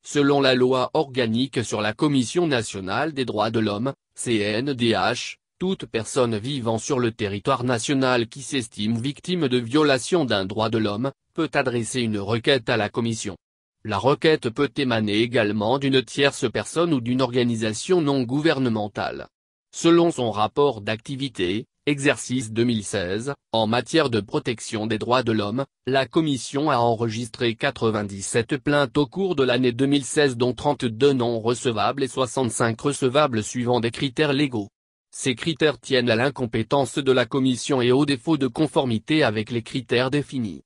Selon la loi organique sur la Commission nationale des droits de l'homme, CNDH, toute personne vivant sur le territoire national qui s'estime victime de violation d'un droit de l'homme, peut adresser une requête à la Commission. La requête peut émaner également d'une tierce personne ou d'une organisation non gouvernementale. Selon son rapport d'activité, exercice 2016, en matière de protection des droits de l'homme, la Commission a enregistré 97 plaintes au cours de l'année 2016 dont 32 non recevables et 65 recevables suivant des critères légaux. Ces critères tiennent à l'incompétence de la Commission et au défaut de conformité avec les critères définis.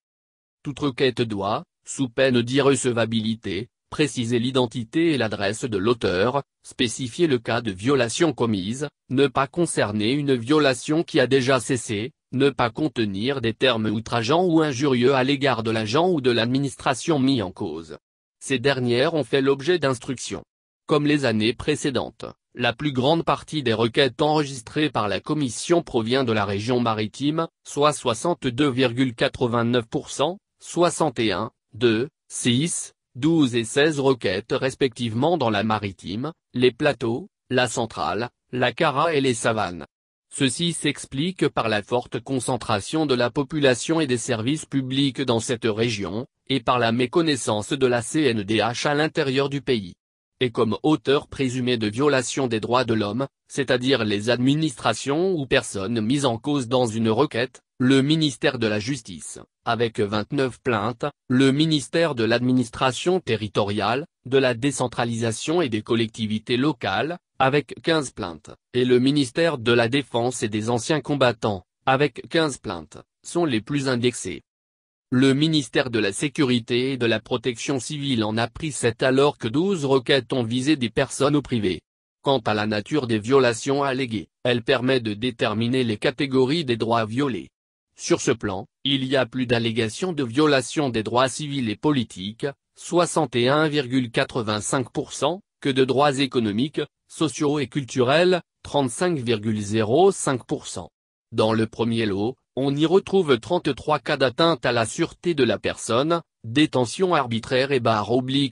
Toute requête doit, sous peine d'irrecevabilité, préciser l'identité et l'adresse de l'auteur, spécifier le cas de violation commise, ne pas concerner une violation qui a déjà cessé, ne pas contenir des termes outrageants ou injurieux à l'égard de l'agent ou de l'administration mis en cause. Ces dernières ont fait l'objet d'instructions. Comme les années précédentes, la plus grande partie des requêtes enregistrées par la Commission provient de la région maritime, soit 62,89%, 61, 2, 6, 12 et 16 requêtes respectivement dans la maritime, les plateaux, la centrale, la Cara et les savanes. Ceci s'explique par la forte concentration de la population et des services publics dans cette région, et par la méconnaissance de la CNDH à l'intérieur du pays. Et comme auteur présumé de violation des droits de l'homme, c'est-à-dire les administrations ou personnes mises en cause dans une requête, le ministère de la Justice, avec 29 plaintes, le ministère de l'Administration territoriale, de la décentralisation et des collectivités locales, avec 15 plaintes, et le ministère de la Défense et des anciens combattants, avec 15 plaintes, sont les plus indexés. Le ministère de la Sécurité et de la Protection civile en a pris 7 alors que 12 requêtes ont visé des personnes au privé. Quant à la nature des violations alléguées, elle permet de déterminer les catégories des droits violés. Sur ce plan, il y a plus d'allégations de violation des droits civils et politiques, 61,85%, que de droits économiques, sociaux et culturels, 35,05%. Dans le premier lot, on y retrouve 33 cas d'atteinte à la sûreté de la personne, détention arbitraire et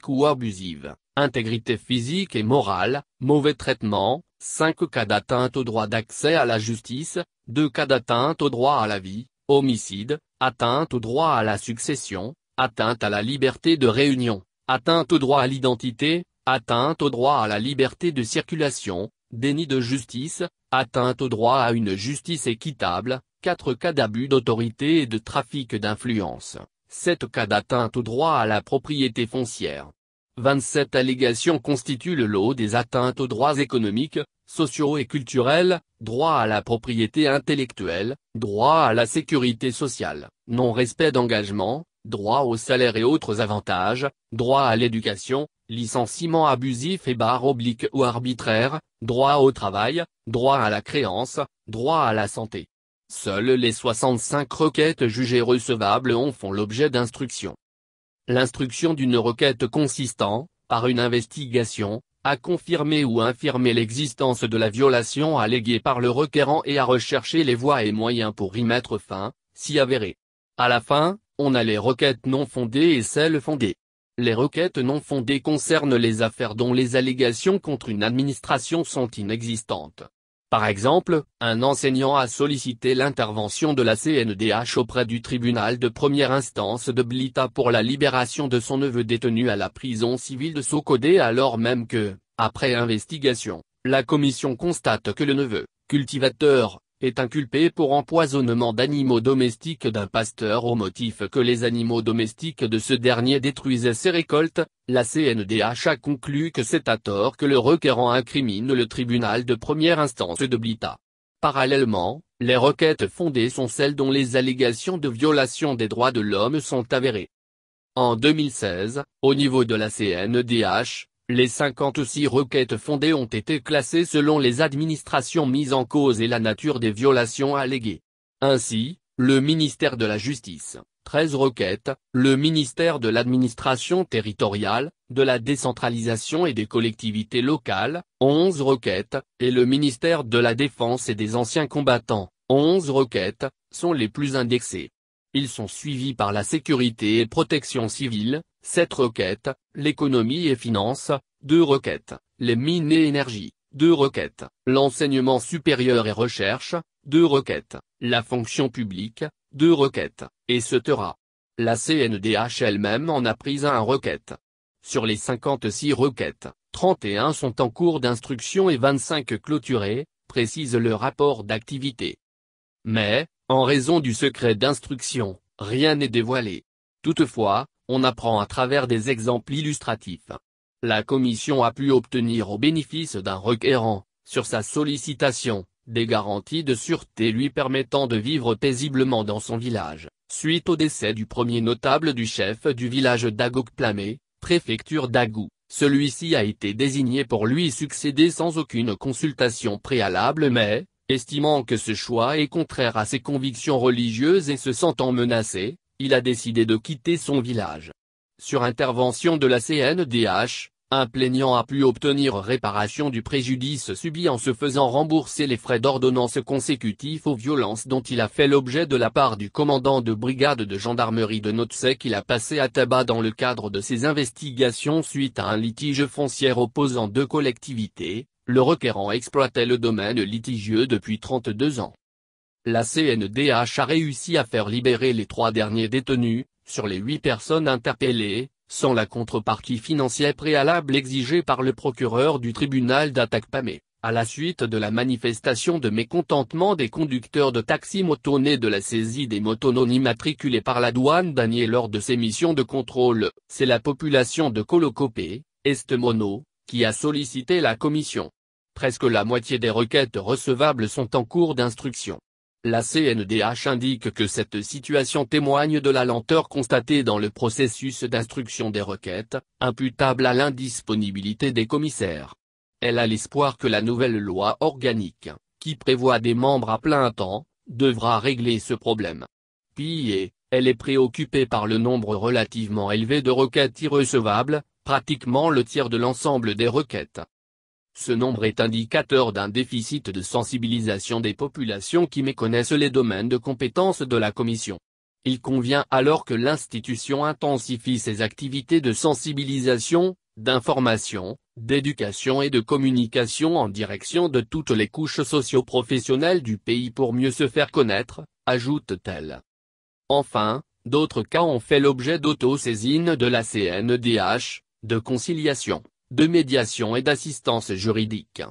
ou abusive, intégrité physique et morale, mauvais traitement, 5 cas d'atteinte au droit d'accès à la justice, 2 cas d'atteinte au droit à la vie, homicide, atteinte au droit à la succession, atteinte à la liberté de réunion, atteinte au droit à l'identité, atteinte au droit à la liberté de circulation, déni de justice, atteinte au droit à une justice équitable, 4 cas d'abus d'autorité et de trafic d'influence, 7 cas d'atteinte au droit à la propriété foncière. 27 allégations constituent le lot des atteintes aux droits économiques, sociaux et culturels, droit à la propriété intellectuelle, droit à la sécurité sociale, non-respect d'engagement, droit au salaire et autres avantages, droit à l'éducation, licenciement abusif et ou arbitraire, droit au travail, droit à la créance, droit à la santé. Seules les 65 requêtes jugées recevables font l'objet d'instruction. L'instruction d'une requête consistant, par une investigation, à confirmer ou infirmer l'existence de la violation alléguée par le requérant et à rechercher les voies et moyens pour y mettre fin, si avéré. À la fin, on a les requêtes non fondées et celles fondées. Les requêtes non fondées concernent les affaires dont les allégations contre une administration sont inexistantes. Par exemple, un enseignant a sollicité l'intervention de la CNDH auprès du tribunal de première instance de Blita pour la libération de son neveu détenu à la prison civile de Sokodé alors même que, après investigation, la commission constate que le neveu, cultivateur, est inculpé pour empoisonnement d'animaux domestiques d'un pasteur au motif que les animaux domestiques de ce dernier détruisaient ses récoltes. La CNDH a conclu que c'est à tort que le requérant incrimine le tribunal de première instance de Blita. Parallèlement, les requêtes fondées sont celles dont les allégations de violation des droits de l'homme sont avérées. En 2016, au niveau de la CNDH, les 56 requêtes fondées ont été classées selon les administrations mises en cause et la nature des violations alléguées. Ainsi, le ministère de la Justice, 13 requêtes, le ministère de l'Administration territoriale, de la décentralisation et des collectivités locales, 11 requêtes, et le ministère de la Défense et des anciens combattants, 11 requêtes, sont les plus indexées. Ils sont suivis par la Sécurité et Protection civile, 7 requêtes, l'économie et finances, 2 requêtes, les mines et énergie, 2 requêtes, l'enseignement supérieur et recherche, 2 requêtes, la fonction publique, 2 requêtes, etc. La CNDH elle-même en a pris 1 requête. Sur les 56 requêtes, 31 sont en cours d'instruction et 25 clôturées, précise le rapport d'activité. Mais, en raison du secret d'instruction, rien n'est dévoilé. Toutefois, on apprend à travers des exemples illustratifs. La commission a pu obtenir au bénéfice d'un requérant, sur sa sollicitation, des garanties de sûreté lui permettant de vivre paisiblement dans son village, suite au décès du premier notable du chef du village d'Agok-Plamé, préfecture d'Agou. Celui-ci a été désigné pour lui succéder sans aucune consultation préalable mais, estimant que ce choix est contraire à ses convictions religieuses et se sentant menacé, il a décidé de quitter son village. Sur intervention de la CNDH, un plaignant a pu obtenir réparation du préjudice subi en se faisant rembourser les frais d'ordonnance consécutifs aux violences dont il a fait l'objet de la part du commandant de brigade de gendarmerie de Notsé qu'il a passé à tabac dans le cadre de ses investigations suite à un litige foncier opposant 2 collectivités. Le requérant exploitait le domaine litigieux depuis 32 ans. La CNDH a réussi à faire libérer les 3 derniers détenus, sur les 8 personnes interpellées, sans la contrepartie financière préalable exigée par le procureur du tribunal d'Agok-Plamé, à la suite de la manifestation de mécontentement des conducteurs de taxi-moto nés de la saisie des motos non immatriculées par la douane douanière lors de ses missions de contrôle. C'est la population de Kolokopé, Est-Mono, qui a sollicité la commission. Presque la moitié des requêtes recevables sont en cours d'instruction. La CNDH indique que cette situation témoigne de la lenteur constatée dans le processus d'instruction des requêtes, imputable à l'indisponibilité des commissaires. Elle a l'espoir que la nouvelle loi organique, qui prévoit des membres à plein temps, devra régler ce problème. Pire, elle est préoccupée par le nombre relativement élevé de requêtes irrecevables, pratiquement le tiers de l'ensemble des requêtes. Ce nombre est indicateur d'un déficit de sensibilisation des populations qui méconnaissent les domaines de compétence de la Commission. Il convient alors que l'institution intensifie ses activités de sensibilisation, d'information, d'éducation et de communication en direction de toutes les couches socio-professionnelles du pays pour mieux se faire connaître, ajoute-t-elle. Enfin, d'autres cas ont fait l'objet d'auto-saisine de la CNDH, de conciliation, de médiation et d'assistance juridique.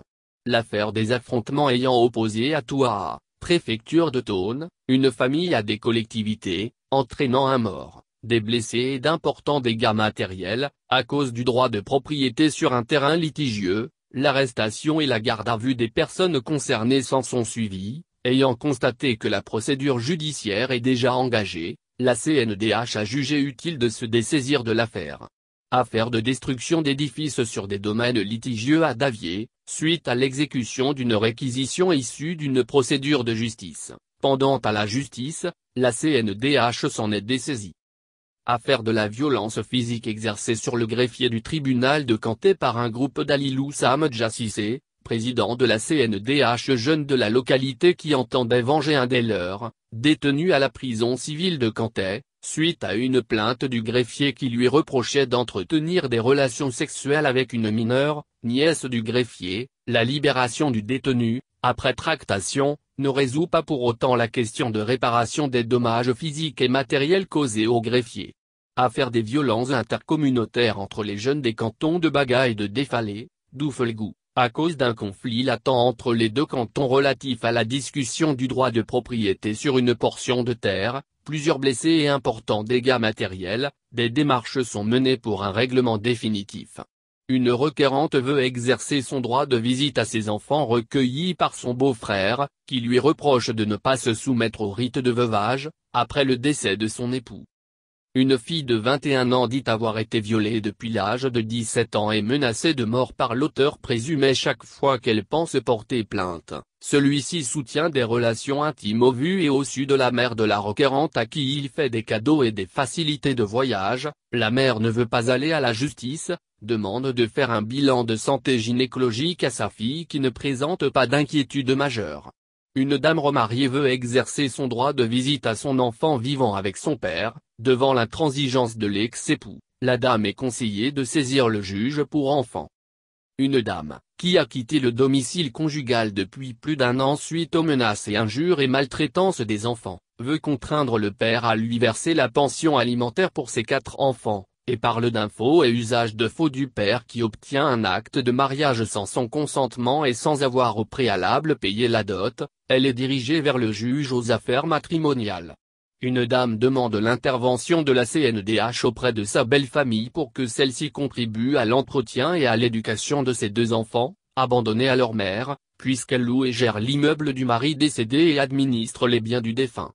L'affaire des affrontements ayant opposé à Touaa, préfecture de Thône, une famille à des collectivités, entraînant un mort, des blessés et d'importants dégâts matériels, à cause du droit de propriété sur un terrain litigieux, l'arrestation et la garde à vue des personnes concernées s'en sont suivies, ayant constaté que la procédure judiciaire est déjà engagée, la CNDH a jugé utile de se dessaisir de l'affaire. Affaire de destruction d'édifices sur des domaines litigieux à Davier, suite à l'exécution d'une réquisition issue d'une procédure de justice. Pendant à la justice, la CNDH s'en est dessaisie. Affaire de la violence physique exercée sur le greffier du tribunal de Kanté par un groupe d'Alilou Sam Djassissé, président de la CNDH jeune de la localité qui entendait venger un des leurs, détenu à la prison civile de Kanté, suite à une plainte du greffier qui lui reprochait d'entretenir des relations sexuelles avec une mineure, nièce du greffier. La libération du détenu, après tractation, ne résout pas pour autant la question de réparation des dommages physiques et matériels causés au greffier. Affaire des violences intercommunautaires entre les jeunes des cantons de Baga et de Défalé, d'Oufelgou, à cause d'un conflit latent entre les 2 cantons relatif à la discussion du droit de propriété sur une portion de terre. Plusieurs blessés et importants dégâts matériels, des démarches sont menées pour un règlement définitif. Une requérante veut exercer son droit de visite à ses enfants recueillis par son beau-frère, qui lui reproche de ne pas se soumettre au rite de veuvage, après le décès de son époux. Une fille de 21 ans dit avoir été violée depuis l'âge de 17 ans et menacée de mort par l'auteur présumé chaque fois qu'elle pense porter plainte. Celui-ci soutient des relations intimes au vu et au su de la mère de la requérante à qui il fait des cadeaux et des facilités de voyage. La mère ne veut pas aller à la justice, demande de faire un bilan de santé gynécologique à sa fille qui ne présente pas d'inquiétude majeure. Une dame remariée veut exercer son droit de visite à son enfant vivant avec son père, devant l'intransigeance de l'ex-époux. la dame est conseillée de saisir le juge pour enfants. Une dame, qui a quitté le domicile conjugal depuis plus d'un an suite aux menaces et injures et maltraitances des enfants, veut contraindre le père à lui verser la pension alimentaire pour ses 4 enfants, et parle d'un faux et usage de faux du père qui obtient un acte de mariage sans son consentement et sans avoir au préalable payé la dot. Elle est dirigée vers le juge aux affaires matrimoniales. Une dame demande l'intervention de la CNDH auprès de sa belle-famille pour que celle-ci contribue à l'entretien et à l'éducation de ses 2 enfants, abandonnés à leur mère, puisqu'elle loue et gère l'immeuble du mari décédé et administre les biens du défunt.